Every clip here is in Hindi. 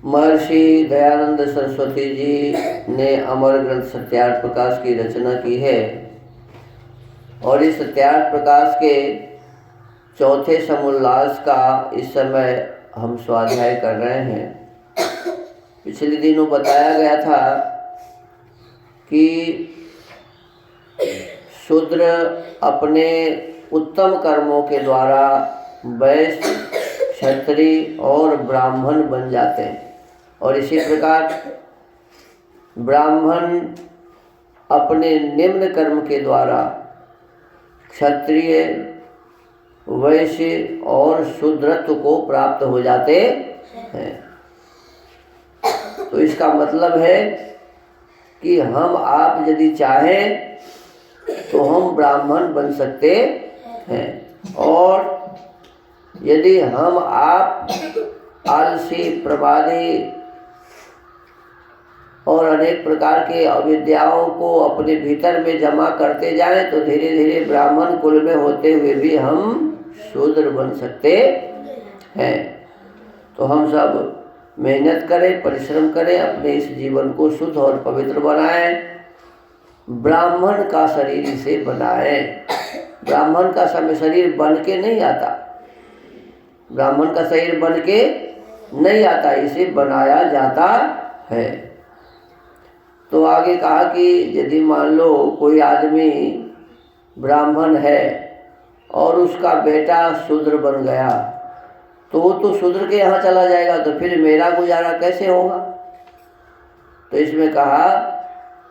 महर्षि दयानंद सरस्वती जी ने अमर ग्रंथ सत्यार्थ प्रकाश की रचना की है और इस सत्यार्थ प्रकाश के चौथे समोल्लास का इस समय हम स्वाध्याय कर रहे हैं। पिछले दिनों बताया गया था कि शूद्र अपने उत्तम कर्मों के द्वारा वैश्य, क्षत्रिय और ब्राह्मण बन जाते हैं और इसी प्रकार ब्राह्मण अपने निम्न कर्म के द्वारा क्षत्रिय, वैश्य और शूद्रत्व को प्राप्त हो जाते हैं। तो इसका मतलब है कि हम आप यदि चाहें तो हम ब्राह्मण बन सकते हैं और यदि हम आप आलसी, प्रमादी और अनेक प्रकार के अविद्याओं को अपने भीतर में जमा करते जाएं तो धीरे धीरे ब्राह्मण कुल में होते हुए भी हम शूद्र बन सकते हैं। तो हम सब मेहनत करें, परिश्रम करें, अपने इस जीवन को शुद्ध और पवित्र बनाएं, ब्राह्मण का शरीर इसे बनाएं। ब्राह्मण का शरीर बन के नहीं आता, ब्राह्मण का शरीर बन के नहीं आता, इसे बनाया जाता है। तो आगे कहा कि यदि मान लो कोई आदमी ब्राह्मण है और उसका बेटा शूद्र बन गया तो वो तो शूद्र के यहाँ चला जाएगा, तो फिर मेरा गुजारा कैसे होगा? तो इसमें कहा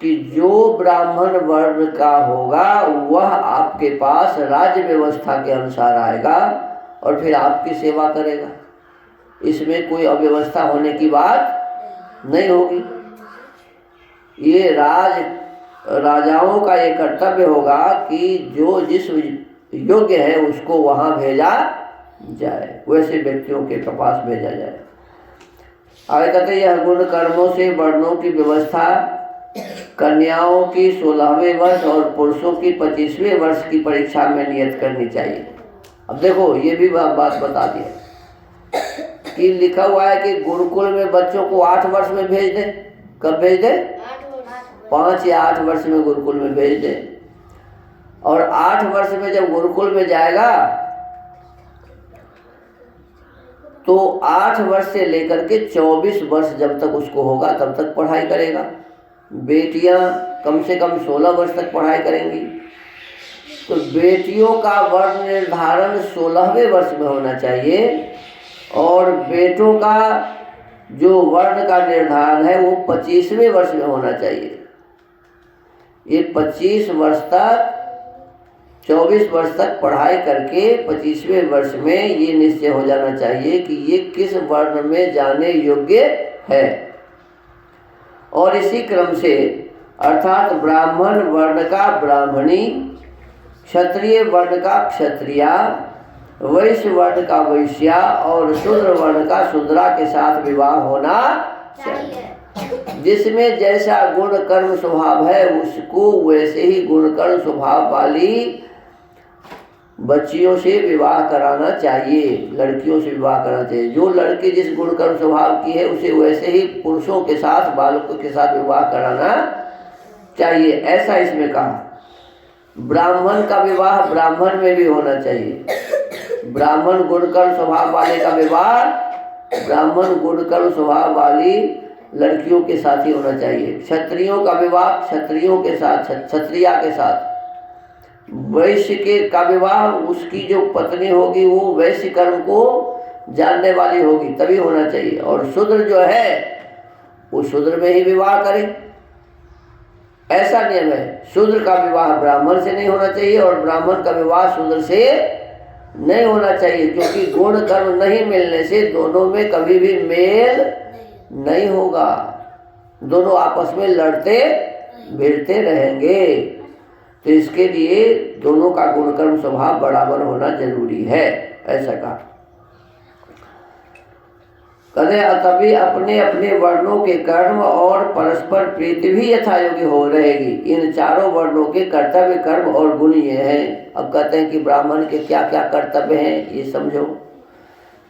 कि जो ब्राह्मण वर्ण का होगा वह आपके पास राज्य व्यवस्था के अनुसार आएगा और फिर आपकी सेवा करेगा। इसमें कोई अव्यवस्था होने की बात नहीं होगी। ये राजाओं का ये कर्तव्य होगा कि जो जिस योग्य है उसको वहाँ भेजा जाए, वैसे व्यक्तियों के पास भेजा जाए। आगे कहते यह गुण कर्मों से वर्णों की व्यवस्था कन्याओं की 16वें वर्ष और पुरुषों की 25वें वर्ष की परीक्षा में नियत करनी चाहिए। अब देखो ये भी बात बता दिया कि लिखा हुआ है कि गुरुकुल में बच्चों को 8 वर्ष में भेज दें। कब भेज दें? 5 या 8 वर्ष में गुरुकुल में भेज दें। और 8 वर्ष में जब गुरुकुल में जाएगा तो 8 वर्ष से लेकर के 24 वर्ष जब तक उसको होगा तब तक पढ़ाई करेगा। बेटियां कम से कम 16 वर्ष तक पढ़ाई करेंगी। तो बेटियों का वर्ण निर्धारण 16वें वर्ष में होना चाहिए और बेटों का जो वर्ण का निर्धारण है वो 25वें वर्ष में होना चाहिए। ये 25 वर्ष तक 24 वर्ष तक पढ़ाई करके 25वें वर्ष में ये निश्चय हो जाना चाहिए कि ये किस वर्ण में जाने योग्य है। और इसी क्रम से अर्थात ब्राह्मण वर्ण का ब्राह्मणी, क्षत्रिय वर्ण का क्षत्रिया, वैश्य वर्ण का वैश्या और शूद्र वर्ण का शूद्रा के साथ विवाह होना चाहिए। जिसमें जैसा गुण कर्म स्वभाव है उसको वैसे ही गुण कर्म स्वभाव वाली बच्चियों से विवाह कराना चाहिए, लड़कियों से विवाह कराना चाहिए। जो लड़की जिस गुण कर्म स्वभाव की है उसे वैसे ही पुरुषों के साथ, बालकों के साथ विवाह कराना चाहिए, ऐसा इसमें कहा। ब्राह्मण का विवाह ब्राह्मण में भी होना चाहिए। ब्राह्मण गुण कर्म स्वभाव वाले का विवाह ब्राह्मण गुण कर्म स्वभाव वाली लड़कियों के साथ ही होना चाहिए। क्षत्रियों का विवाह क्षत्रियों के साथ, क्षत्रिया के साथ। वैश्य के का विवाह उसकी जो पत्नी होगी वो वैश्य कर्म को जानने वाली होगी तभी होना चाहिए। और शूद्र जो है वो शूद्र में ही विवाह करे, ऐसा नियम है। शूद्र का विवाह ब्राह्मण से नहीं होना चाहिए और ब्राह्मण का विवाह शूद्र से नहीं होना चाहिए, क्योंकि गुण कर्म नहीं मिलने से दोनों में कभी भी मेल नहीं होगा, दोनों आपस में लड़ते भिड़ते रहेंगे। तो इसके लिए दोनों का गुण कर्म स्वभाव बराबर होना जरूरी है, ऐसा कहा। कहते तभी अपने अपने वर्णों के कर्म और परस्पर प्रीति भी यथायोग्य हो रहेगी। इन चारों वर्णों के कर्तव्य, कर्म और गुण ये हैं। अब कहते हैं कि ब्राह्मण के क्या क्या कर्तव्य हैं ये समझो।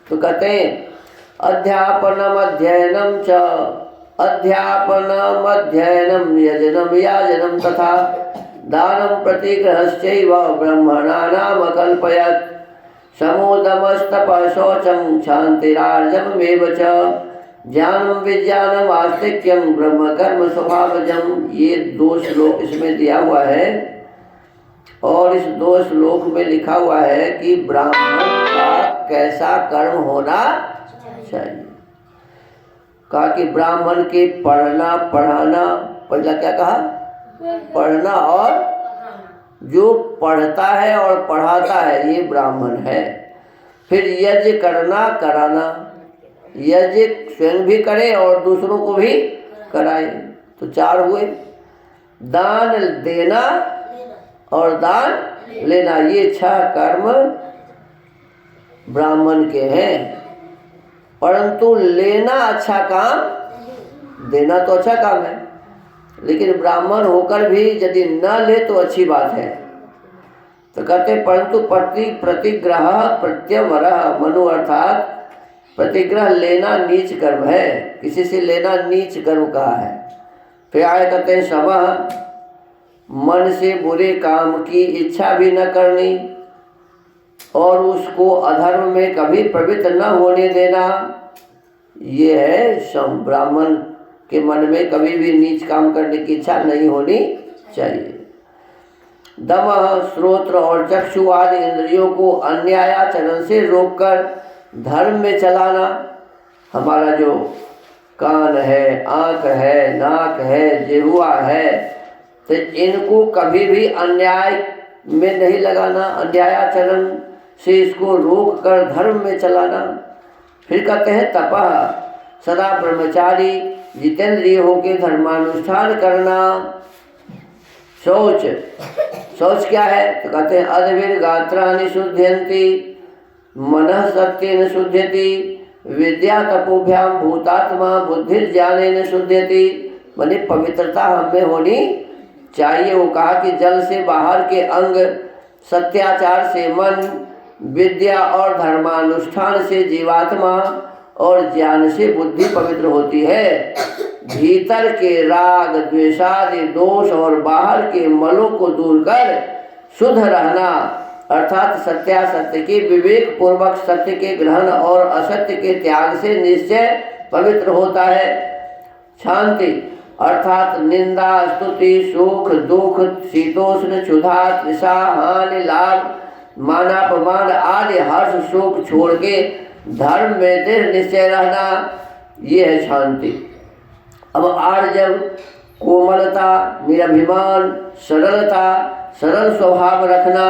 तो कहते हैं अध्यापनम अध्ययनम च अध्यापनम अध्ययनम यजनम याजनम तथा दानम प्रतिग्रहश्चैव ब्रह्मणानाम अकल्पयत् समोदमस्तपः शौचं क्षान्तिरार्जवमेव च ज्ञानम विज्ञानम आस्तिक्यम ब्रह्म कर्म स्वभावजम। ये 2 श्लोक इसमें दिया हुआ है और इस 2 श्लोक में लिखा हुआ है कि ब्राह्मण का कैसा कर्म होना चाहिए। कहा कि ब्राह्मण के पढ़ना पढ़ाना, पहला क्या कहा, पढ़ना, और जो पढ़ता है और पढ़ाता है ये ब्राह्मण है। फिर यज्ञ करना कराना, यज्ञ स्वयं भी करे और दूसरों को भी कराए, तो 4 हुए। दान देना और दान लेना, ये 6 कर्म ब्राह्मण के हैं। परंतु लेना अच्छा काम, देना तो अच्छा काम है, लेकिन ब्राह्मण होकर भी यदि न ले तो अच्छी बात है। तो कहते परंतु प्रतिग्रह प्रत्यवरः मनु, अर्थात प्रतिग्रह लेना नीच कर्म है, किसी से लेना नीच कर्म कहा है। फिर आगे कहते हैं समः, मन से बुरे काम की इच्छा भी न करनी और उसको अधर्म में कभी प्रवृत्त न होने देना, ये है सम। ब्राह्मण के मन में कभी भी नीच काम करने की इच्छा नहीं होनी चाहिए। दमः, श्रोत्र और चक्षु आदि इंद्रियों को अन्यायाचरण से रोककर धर्म में चलाना। हमारा जो कान है, आँख है, नाक है, जिह्वा है, तो इनको कभी भी अन्याय में नहीं लगाना, अन्यायाचरण से इसको रोक कर धर्म में चलाना। फिर कहते हैं तपः, सदा ब्रह्मचारी जितेंद्रिय होकर धर्मानुष्ठान करना। शौच, शौच क्या है, तो कहते हैं अद्भिर गात्राणि शुद्ध्यन्ति मनः सत्येन शुद्ध्यति विद्या तपोभ्याम भूतात्मा बुद्धिर्ज्ञानेन शुद्ध्यति। माने पवित्रता हमें होनी चाहिए। वो कहा कि जल से बाहर के अंग, सत्याचार से मन, विद्या और धर्मानुष्ठान से जीवात्मा और ज्ञान से बुद्धि पवित्र होती है। भीतर के राग द्वेषादि दोष और बाहर के मलों को दूर कर शुद्ध रहना, अर्थात सत्यासत्य के विवेक पूर्वक सत्य के ग्रहण और असत्य के त्याग से निश्चय पवित्र होता है। शांति अर्थात निंदा, स्तुति, सुख दुख, शीतोष्ण, क्षुधा, तृषा, हानि, लाभ, मानापमान आदि हर्ष शोक छोड़ के धर्म में दृढ़ निश्चय रहना, ये है शांति। अब आर्जव, कोमलता, निरभिमान, सरलता, सरल स्वभाव रखना,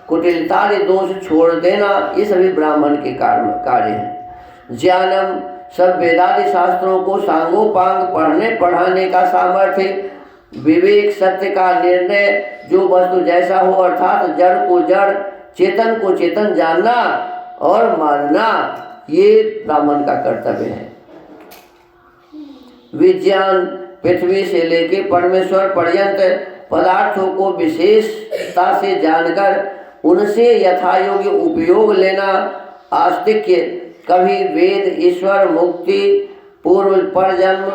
कुटिलता आदि दोष छोड़ देना, ये सभी ब्राह्मण के कार्य हैं। ज्ञानम, सब वेदादि शास्त्रों को सांगोपांग पढ़ने पढ़ाने का सामर्थ्य। विवेक, सत्य का निर्णय, जो वस्तु जैसा हो, अर्थात जड़ को जड़, चेतन को चेतन जानना और मानना, ये ब्राह्मण का कर्तव्य है। विज्ञान, पृथ्वी से लेके परमेश्वर पर्यंत पदार्थों को विशेषता से जानकर उनसे यथायोग्य उपयोग लेना। आस्तिक्य, कभी वेद, ईश्वर, मुक्ति, पूर्व परजन्म,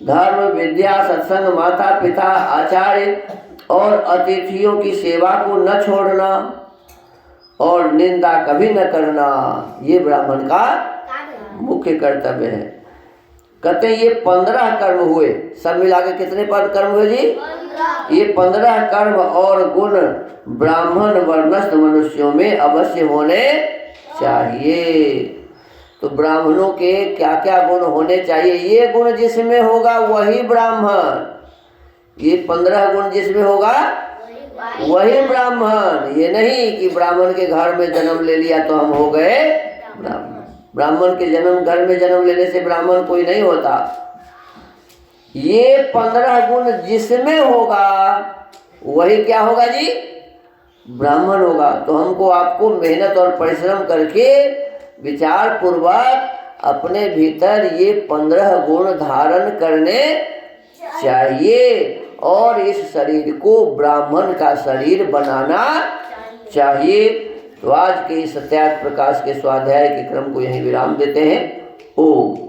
धर्म, विद्या, सत्संग, माता पिता, आचार्य और अतिथियों की सेवा को न छोड़ना और निंदा कभी न करना, ये ब्राह्मण का मुख्य कर्तव्य है। कहते हैं ये 15 कर्म हुए, सब मिला के कितने पद कर्म हुए जी? ये 15 कर्म और गुण ब्राह्मण वर्णस्थ मनुष्यों में अवश्य होने चाहिए। तो ब्राह्मणों के क्या क्या गुण होने चाहिए? ये गुण जिसमें होगा वही ब्राह्मण, ये 15 गुण जिसमें होगा वही ब्राह्मण। ये नहीं कि ब्राह्मण के घर में जन्म ले लिया तो हम हो गए ब्राह्मण। ब्राह्मण के घर में जन्म लेने से ब्राह्मण कोई नहीं होता। ये 15 गुण जिसमें होगा वही क्या होगा जी? ब्राह्मण होगा। तो हमको आपको मेहनत और परिश्रम करके विचार पूर्वक अपने भीतर ये 15 गुण धारण करने चाहिए और इस शरीर को ब्राह्मण का शरीर बनाना चाहिए। तो आज के इस सत्यार्थ प्रकाश के स्वाध्याय के क्रम को यहीं विराम देते हैं। ओम।